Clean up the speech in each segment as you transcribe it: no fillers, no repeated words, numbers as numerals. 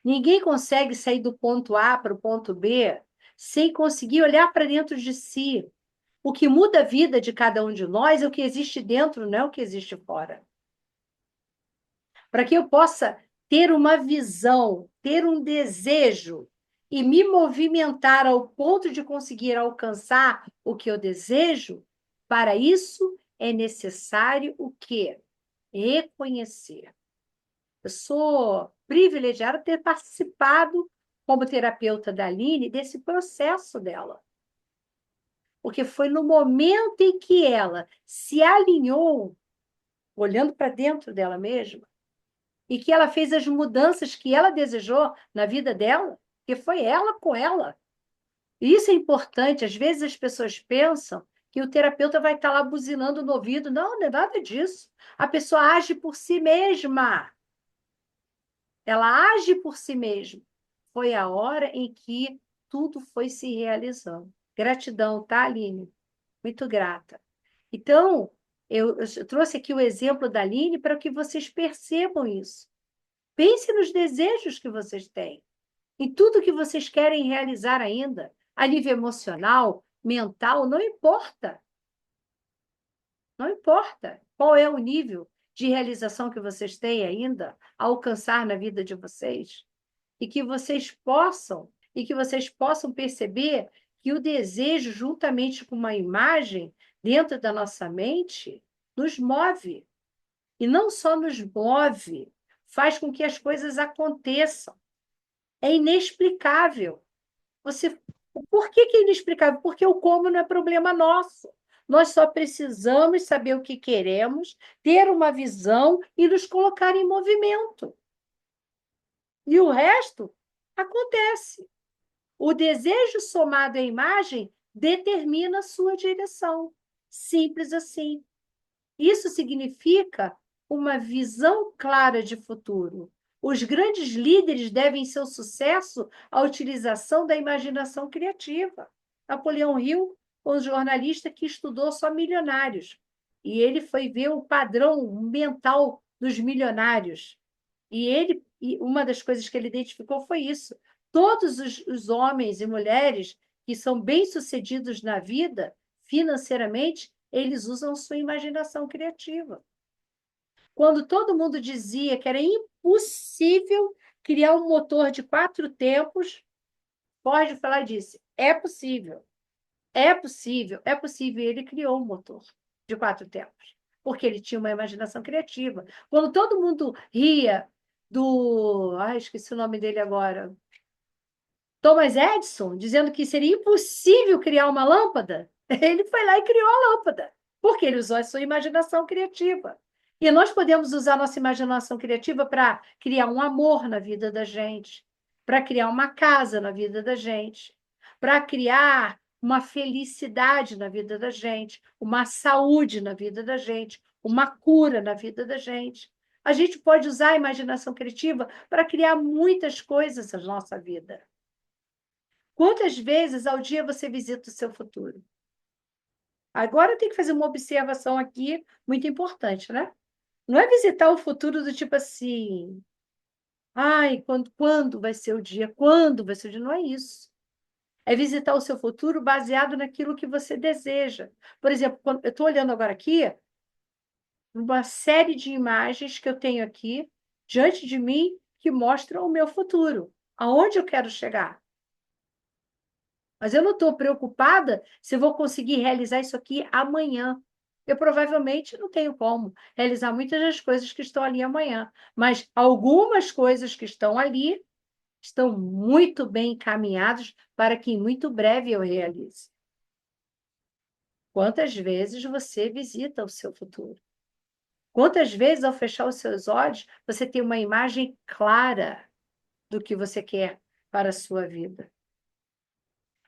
Ninguém consegue sair do ponto A para o ponto B sem conseguir olhar para dentro de si. O que muda a vida de cada um de nós é o que existe dentro, não é o que existe fora. Para que eu possa ter uma visão, ter um desejo e me movimentar ao ponto de conseguir alcançar o que eu desejo, para isso é necessário o quê? Reconhecer. Eu sou privilegiada de ter participado, como terapeuta da Aline, desse processo dela. Porque foi no momento em que ela se alinhou, olhando para dentro dela mesma, e que ela fez as mudanças que ela desejou na vida dela, que foi ela com ela. E isso é importante. Às vezes as pessoas pensam que o terapeuta vai estar lá buzinando no ouvido. Não, não é nada disso. A pessoa age por si mesma. Ela age por si mesma. Foi a hora em que tudo foi se realizando. Gratidão, tá, Aline? Muito grata. Então, eu trouxe aqui o exemplo da Aline para que vocês percebam isso. Pense nos desejos que vocês têm, em tudo que vocês querem realizar ainda, a nível emocional, mental, não importa. Não importa qual é o nível de realização que vocês têm ainda a alcançar na vida de vocês, e que vocês possam perceber que o desejo, juntamente com uma imagem dentro da nossa mente, nos move. E não só nos move, faz com que as coisas aconteçam. É inexplicável. Você, por que que é inexplicável? Porque o como não é problema nosso. Nós só precisamos saber o que queremos, ter uma visão e nos colocar em movimento. E o resto acontece. O desejo somado à imagem determina a sua direção. Simples assim. Isso significa uma visão clara de futuro. Os grandes líderes devem seu sucesso à utilização da imaginação criativa. Napoleão Hill, um jornalista que estudou só milionários, e ele foi ver o padrão mental dos milionários. E uma das coisas que ele identificou foi isso. Todos os homens e mulheres que são bem-sucedidos na vida, financeiramente, eles usam sua imaginação criativa. Quando todo mundo dizia que era impossível criar um motor de 4 tempos, Ford falar disse: é possível, é possível, é possível. E ele criou um motor de 4 tempos, porque ele tinha uma imaginação criativa. Quando todo mundo ria do. Ai, esqueci o nome dele agora. Thomas Edison, dizendo que seria impossível criar uma lâmpada, ele foi lá e criou a lâmpada, porque ele usou a sua imaginação criativa. E nós podemos usar a nossa imaginação criativa para criar um amor na vida da gente, para criar uma casa na vida da gente, para criar uma felicidade na vida da gente, uma saúde na vida da gente, uma cura na vida da gente. A gente pode usar a imaginação criativa para criar muitas coisas na nossa vida. Quantas vezes ao dia você visita o seu futuro? Agora eu tenho que fazer uma observação aqui muito importante, né? Não é visitar o futuro do tipo assim, ai, quando vai ser o dia? Quando vai ser o dia? Não é isso. É visitar o seu futuro baseado naquilo que você deseja. Por exemplo, eu estou olhando agora aqui uma série de imagens que eu tenho aqui diante de mim que mostram o meu futuro, aonde eu quero chegar. Mas eu não estou preocupada se eu vou conseguir realizar isso aqui amanhã. Eu provavelmente não tenho como realizar muitas das coisas que estão ali amanhã, mas algumas coisas que estão ali estão muito bem encaminhadas para que muito breve eu realize. Quantas vezes você visita o seu futuro? Quantas vezes, ao fechar os seus olhos, você tem uma imagem clara do que você quer para a sua vida?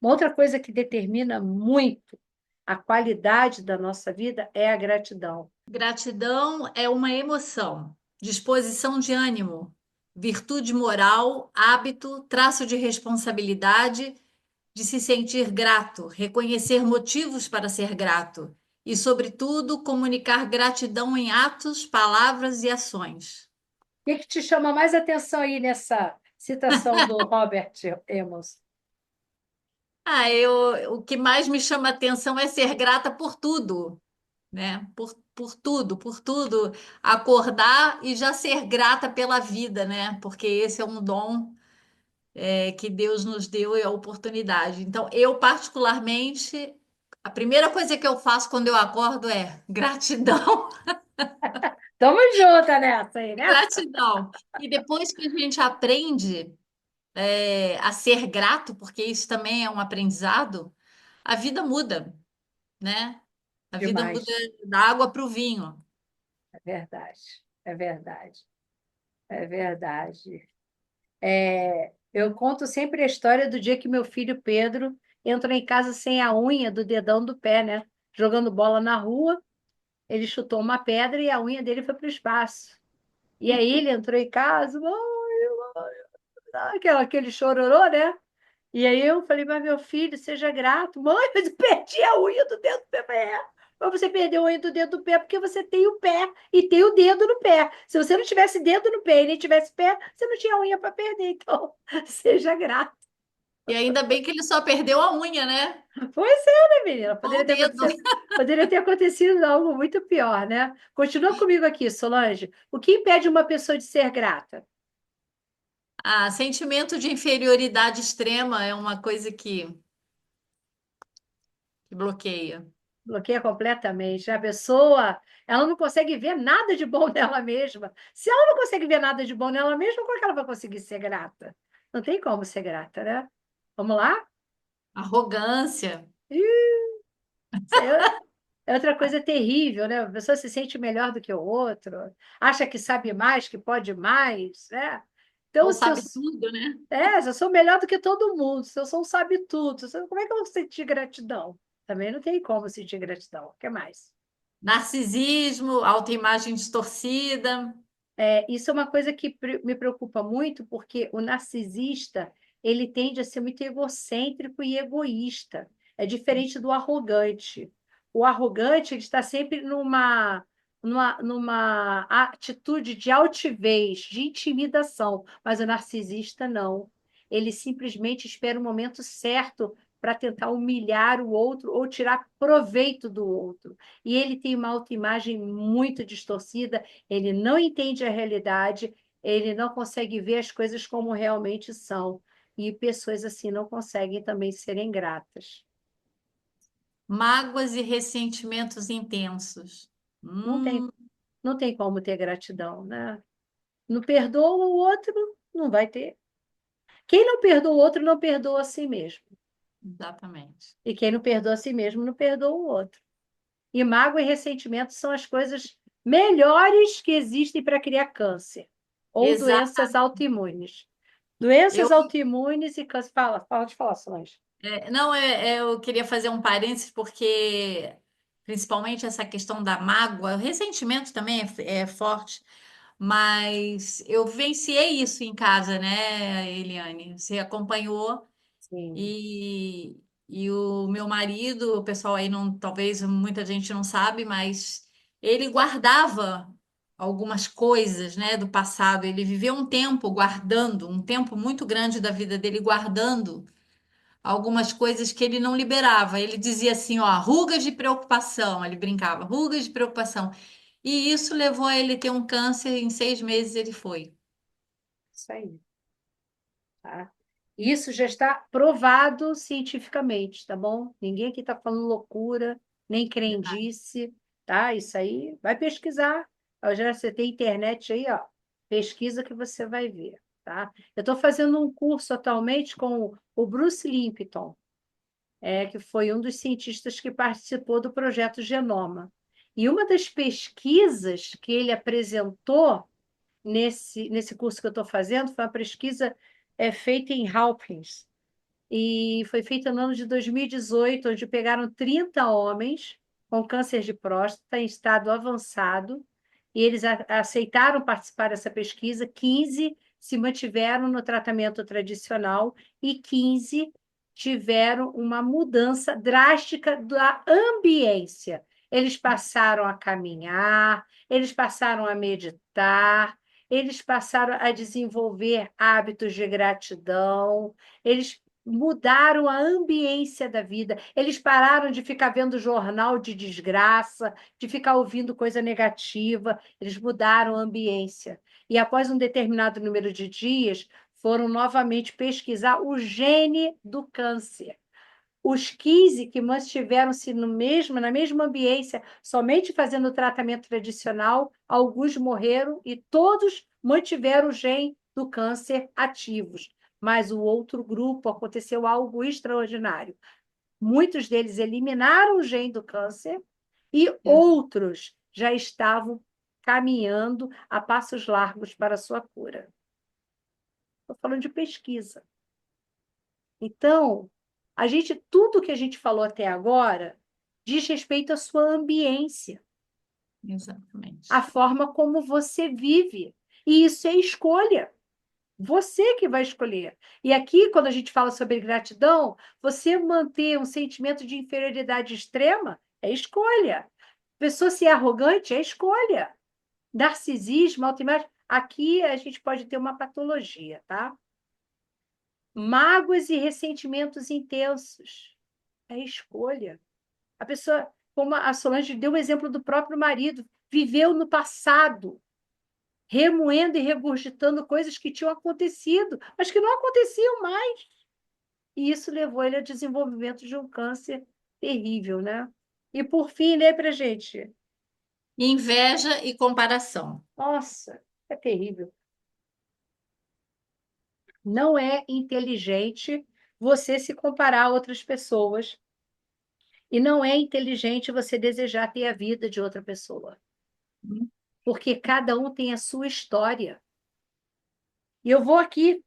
Uma outra coisa que determina muito a qualidade da nossa vida é a gratidão. Gratidão é uma emoção, disposição de ânimo, virtude moral, hábito, traço de responsabilidade, de se sentir grato, reconhecer motivos para ser grato e, sobretudo, comunicar gratidão em atos, palavras e ações. O que te chama mais atenção aí nessa? Citação do Robert Emmons. O que mais me chama atenção é ser grata por tudo, né? Por tudo. Acordar e já ser grata pela vida, né? Porque esse é um dom que Deus nos deu e a oportunidade. Então, eu particularmente, a primeira coisa que eu faço quando eu acordo é gratidão, Tamo junto nessa aí, né? gratidão. E depois que a gente aprende a ser grato, porque isso também é um aprendizado, a vida muda, né? A vida muda Demais. da água para o vinho. É verdade. É verdade. É verdade. Eu conto sempre a história do dia que meu filho Pedro entrou em casa sem a unha do dedão do pé, né? Jogando bola na rua, ele chutou uma pedra e a unha dele foi para o espaço. E aí ele entrou em casa, mãe, aquele chororô, né? E aí eu falei, mas meu filho, seja grato. Mãe, mas eu perdi a unha do dedo do pé. Mas você perdeu a unha do dedo do pé porque você tem o pé e tem o dedo no pé. Se você não tivesse dedo no pé e nem tivesse pé, você não tinha unha para perder. Então, seja grato. E ainda bem que ele só perdeu a unha, né? Pois é, né, menina? Só o dedo. Poderia ter acontecido algo muito pior, né? Continua comigo aqui, Solange. O que impede uma pessoa de ser grata? Sentimento de inferioridade extrema é uma coisa que bloqueia. Bloqueia completamente. A pessoa, ela não consegue ver nada de bom nela mesma. Se ela não consegue ver nada de bom nela mesma, como é que ela vai conseguir ser grata? Não tem como ser grata, né? Vamos lá? Arrogância. Ih, isso aí é outra coisa terrível, né? A pessoa se sente melhor do que o outro, acha que sabe mais, que pode mais, né? Então, Ou sabe tudo, né? se eu sou melhor do que todo mundo, se eu sou um sabe-tudo, como é que eu vou sentir gratidão? Também não tem como sentir gratidão. O que mais? Narcisismo, autoimagem distorcida. Isso é uma coisa que me preocupa muito, porque o narcisista, ele tende a ser muito egocêntrico e egoísta. É diferente do arrogante. O arrogante, ele está sempre numa atitude de altivez, de intimidação, mas o narcisista não. Ele simplesmente espera o momento certo para tentar humilhar o outro ou tirar proveito do outro. E ele tem uma autoimagem muito distorcida, ele não entende a realidade, ele não consegue ver as coisas como realmente são. E pessoas assim não conseguem também serem gratas. Mágoas e ressentimentos intensos. Não tem, Hum, não tem como ter gratidão, né? Não perdoa o outro, não vai ter. Quem não perdoa o outro, não perdoa a si mesmo. exatamente. E quem não perdoa a si mesmo, não perdoa o outro. E mágoa e ressentimento são as coisas melhores que existem para criar câncer ou doenças Exatamente. autoimunes. Doenças Eu, autoimunes e câncer. Pode falar, Solange. não, eu queria fazer um parênteses porque, principalmente essa questão da mágoa, o ressentimento também é forte, mas eu vivenciei isso em casa, né, Eliane? Você acompanhou. Sim, E o meu marido, o pessoal aí não, talvez muita gente não sabe, mas ele guardava algumas coisas, né, do passado. Ele viveu um tempo guardando, um tempo muito grande da vida dele guardando algumas coisas que ele não liberava. Ele dizia assim, ó, rugas de preocupação. Ele brincava, rugas de preocupação. E isso levou a ele ter um câncer. Em 6 meses ele foi. isso aí. Tá? Isso já está provado cientificamente, tá bom? Ninguém aqui está falando loucura, nem crendice, tá? Isso aí, vai pesquisar. Já você tem internet aí, ó. Pesquisa que você vai ver, tá? Eu estou fazendo um curso atualmente com o Bruce Limpton, que foi um dos cientistas que participou do projeto Genoma. E uma das pesquisas que ele apresentou nesse curso que eu estou fazendo foi uma pesquisa feita em Hawkins. E foi feita no ano de 2018, onde pegaram 30 homens com câncer de próstata em estado avançado, e eles aceitaram participar dessa pesquisa. 15 se mantiveram no tratamento tradicional e 15 tiveram uma mudança drástica da ambiência. Eles passaram a caminhar, eles passaram a meditar, eles passaram a desenvolver hábitos de gratidão, eles mudaram a ambiência da vida, eles pararam de ficar vendo jornal de desgraça, de ficar ouvindo coisa negativa, eles mudaram a ambiência. E após um determinado número de dias, foram novamente pesquisar o gene do câncer. Os 15 que mantiveram-se na mesma ambiência, somente fazendo o tratamento tradicional, alguns morreram e todos mantiveram o gene do câncer ativos. Mas o outro grupo aconteceu algo extraordinário. Muitos deles eliminaram o gene do câncer e outros já estavam caminhando a passos largos para a sua cura. Estou falando de pesquisa. Então, tudo que a gente falou até agora diz respeito à sua ambiência, Exatamente. a forma como você vive. E isso é escolha. Você que vai escolher. E aqui, quando a gente fala sobre gratidão, você manter um sentimento de inferioridade extrema é escolha. Pessoa ser arrogante é escolha. Narcisismo, autoimagem. Aqui a gente pode ter uma patologia, tá? Mágoas e ressentimentos intensos. É escolha. A pessoa, como a Solange deu o exemplo do próprio marido, viveu no passado, remoendo e regurgitando coisas que tinham acontecido, mas que não aconteciam mais. E isso levou ele ao desenvolvimento de um câncer terrível, né? E por fim, lê pra gente. Inveja e comparação. Nossa, é terrível. Não é inteligente você se comparar a outras pessoas. E não é inteligente você desejar ter a vida de outra pessoa. Porque cada um tem a sua história. E eu vou aqui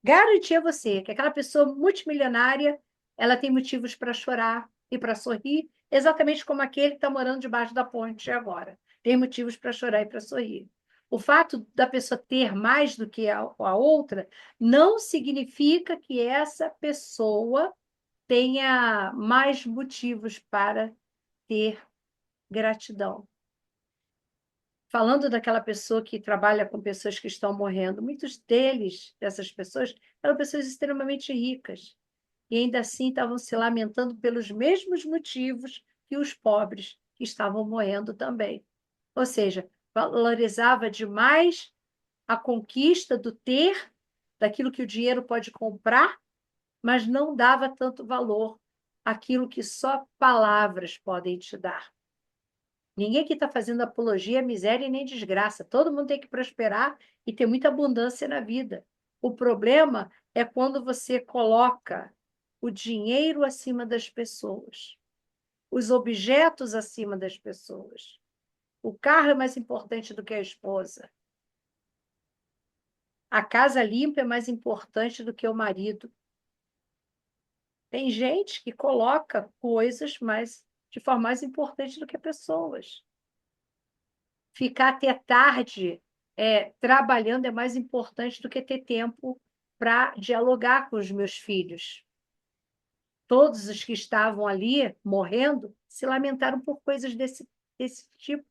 garantir a você que aquela pessoa multimilionária, ela tem motivos para chorar e para sorrir, exatamente como aquele que está morando debaixo da ponte agora. Tem motivos para chorar e para sorrir. O fato da pessoa ter mais do que a outra não significa que essa pessoa tenha mais motivos para ter gratidão. Falando daquela pessoa que trabalha com pessoas que estão morrendo, muitos dessas pessoas, eram pessoas extremamente ricas e ainda assim estavam se lamentando pelos mesmos motivos que os pobres que estavam morrendo também. Ou seja, valorizava demais a conquista do ter, daquilo que o dinheiro pode comprar, mas não dava tanto valor àquilo que só palavras podem te dar. Ninguém aqui está fazendo apologia à miséria e nem desgraça. Todo mundo tem que prosperar e ter muita abundância na vida. O problema é quando você coloca o dinheiro acima das pessoas, os objetos acima das pessoas. O carro é mais importante do que a esposa. A casa limpa é mais importante do que o marido. Tem gente que coloca coisas de forma mais importante do que pessoas. Ficar até tarde trabalhando é mais importante do que ter tempo para dialogar com os meus filhos. Todos os que estavam ali morrendo se lamentaram por coisas desse tipo.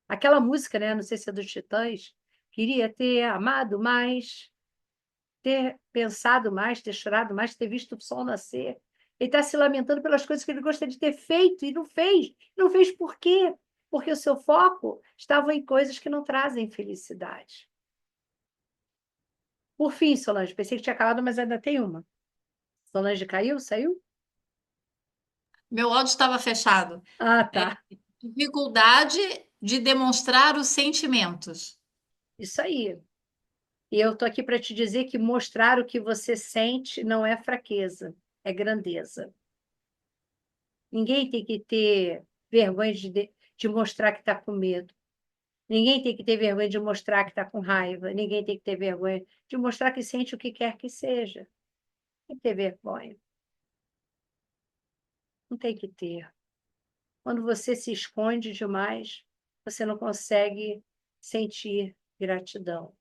Aquela música, né? Não sei se é dos Titãs, queria ter amado mais, ter pensado mais, ter chorado mais, ter visto o sol nascer. Ele está se lamentando pelas coisas que ele gostaria de ter feito e não fez. Não fez por quê? Porque o seu foco estava em coisas que não trazem felicidade. Por fim, Solange, pensei que tinha acabado, mas ainda tem uma. Solange caiu? Saiu? Meu áudio estava fechado. Ah, tá. Dificuldade de demonstrar os sentimentos. Isso aí. E eu estou aqui para te dizer que mostrar o que você sente não é fraqueza, é grandeza. Ninguém tem que ter vergonha de mostrar que está com medo. Ninguém tem que ter vergonha de mostrar que está com raiva. Ninguém tem que ter vergonha de mostrar que sente o que quer que seja. Tem que ter vergonha. Não tem que ter. Quando você se esconde demais, você não consegue sentir gratidão.